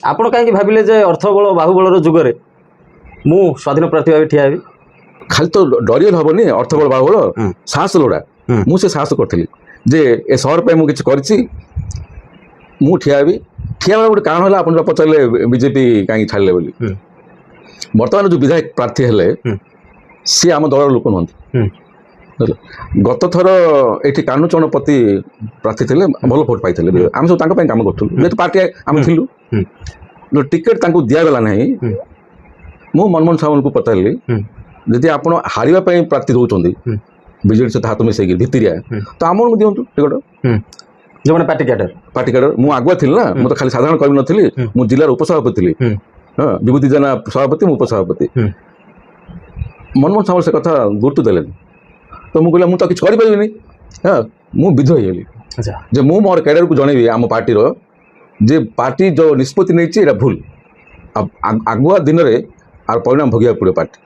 ଆପଣ କାହିଁକି ଭାବିଲେ ଯେ ଅର୍ଥବଳ ବାହୁବଳର ଯୁଗରେ ମୁଁ ସ୍ୱାଧୀନ ପ୍ରାର୍ଥୀ ଭାବେ ଠିଆ ହେବି? ଖାଲି ତ ଡରିଗଲେ ହବନି, ଅର୍ଥବଳ ବାହୁବଳ ସାହସ ଲୋଡ଼ା। ମୁଁ ସେ ସାହସ କରିଥିଲି ଯେ ଏ ସହର ପାଇଁ ମୁଁ କିଛି କରିଛି, ମୁଁ ଠିଆ ହେବି। ଠିଆ ହେବାର ଗୋଟେ କାରଣ ହେଲା, ଆପଣ ଯୋଉ ପଚାରିଲେ ବିଜେପି କାହିଁକି ଛାଡ଼ିଲେ ବୋଲି। ବର୍ତ୍ତମାନ ଯୋଉ ବିଧାୟକ ପ୍ରାର୍ଥୀ ହେଲେ ସିଏ ଆମ ଦଳର ଲୋକ ନୁହନ୍ତି। ଗତ ଥର ଏଠି କାହ୍ନୁଚରଣ ପତି ପ୍ରାର୍ଥୀ ଥିଲେ, ଭଲ ଭୋଟ ପାଇଥିଲେ। ଆମେ ସବୁ ତାଙ୍କ ପାଇଁ କାମ କରୁଥିଲୁ, ଯେହେତୁ ପାର୍ଟି ଆମେ ଥିଲୁ। ଟିକେଟ ତାଙ୍କୁ ଦିଆଗଲା ନାହିଁ। ମୁଁ ମନମୋହନ ସାମଲଙ୍କୁ ପଚାରିଲି, ଯଦି ଆପଣ ହାରିବା ପାଇଁ ପ୍ରାର୍ଥୀ ଦଉଛନ୍ତି ବିଜେଡି ସହିତ ହାତ ମିଶେଇକି ଭିତିରିଆ, ତ ଆମକୁ ଦିଅନ୍ତୁ ଟିକେଟ। ଯେଉଁମାନେ ପାର୍ଟି କ୍ୟାଡର ମୁଁ ଆଗୁଆ ଥିଲି ନା, ମୁଁ ତ ଖାଲି ସାଧାରଣ କର୍ମୀ ନଥିଲି, ମୁଁ ଜିଲ୍ଲାର ଉପସଭାପତି ଥିଲି। ହଁ, ବିଭୂତି ଜେନା ସଭାପତି, ମୁଁ ଉପସଭାପତି। ମନମୋହନ ସାମଲ ସେ କଥା ଗୁରୁତ୍ୱ ଦେଲେନି। ତ ମୁଁ କହିଲି ମୁଁ ତ କିଛି କରିପାରିବିନି। ହଁ, ମୁଁ ବିଧ ହେଇଗଲି ଯେ ମୁଁ ମୋର କ୍ୟାଡରକୁ ଜଣେଇବି ଆମ ପାର୍ଟିର ଯେ ପାର୍ଟି ଯୋଉ ନିଷ୍ପତ୍ତି ନେଇଛି ଏଇଟା ଭୁଲ। ଆଗୁଆ ଦିନରେ ଆର ପରିଣାମ ଭୋଗିବାକୁ ପଡ଼ିବ ପାର୍ଟି।